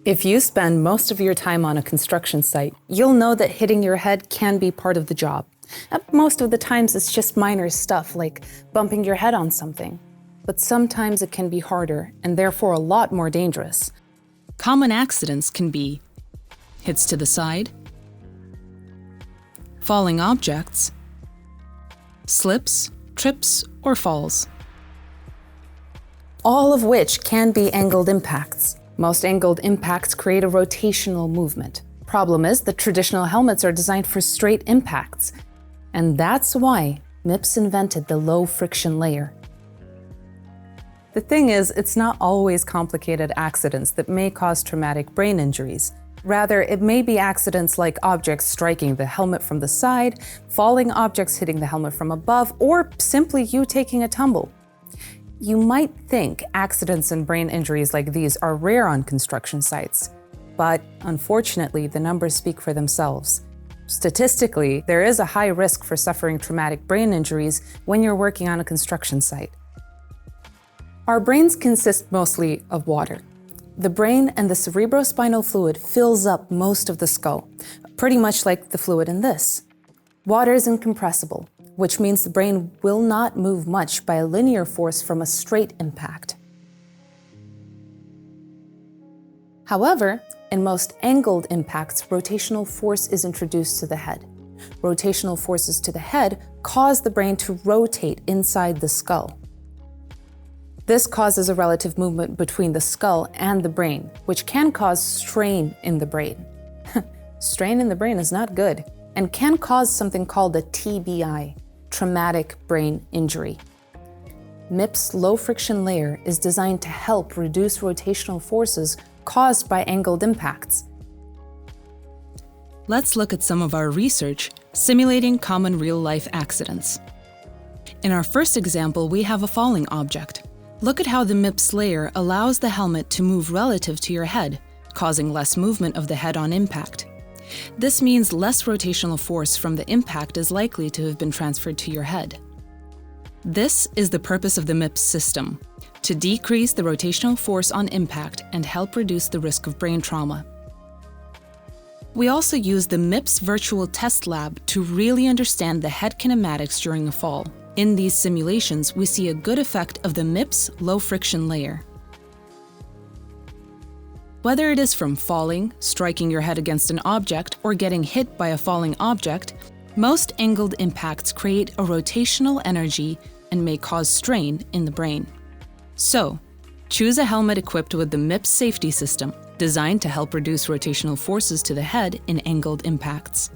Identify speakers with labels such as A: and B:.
A: If you spend most of your time on a construction site, you'll know that hitting your head can be part of the job. Most of the times it's just minor stuff like bumping your head on something. But sometimes it can be harder and therefore a lot more dangerous.
B: Common accidents can be hits to the side, falling objects, slips, trips, or falls.
A: All of which can be angled impacts. Most angled impacts create a rotational movement. Problem is that traditional helmets are designed for straight impacts. And that's why MIPS invented the low friction layer. The thing is, it's not always complicated accidents that may cause traumatic brain injuries. Rather, it may be accidents like objects striking the helmet from the side, falling objects hitting the helmet from above, or simply you taking a tumble. You might think accidents and brain injuries like these are rare on construction sites, but unfortunately, the numbers speak for themselves. Statistically, there is a high risk for suffering traumatic brain injuries when you're working on a construction site. Our brains consist mostly of water. The brain and the cerebrospinal fluid fills up most of the skull, pretty much like the fluid in this. Water is incompressible, which means the brain will not move much by a linear force from a straight impact. However, in most angled impacts, rotational force is introduced to the head. Rotational forces to the head cause the brain to rotate inside the skull. This causes a relative movement between the skull and the brain, which can cause strain in the brain. Strain in the brain is not good and can cause something called a TBI, traumatic brain injury. MIPS low friction layer is designed to help reduce rotational forces caused by angled impacts.
B: Let's look at some of our research simulating common real-life accidents. In our first example, we have a falling object. Look at how the MIPS layer allows the helmet to move relative to your head, causing less movement of the head on impact. This means less rotational force from the impact is likely to have been transferred to your head. This is the purpose of the MIPS system, to decrease the rotational force on impact and help reduce the risk of brain trauma. We also use the MIPS virtual test lab to really understand the head kinematics during a fall. In these simulations, we see a good effect of the MIPS low friction layer. Whether it is from falling, striking your head against an object, or getting hit by a falling object, most angled impacts create a rotational energy and may cause strain in the brain. So, choose a helmet equipped with the MIPS safety system, designed to help reduce rotational forces to the head in angled impacts.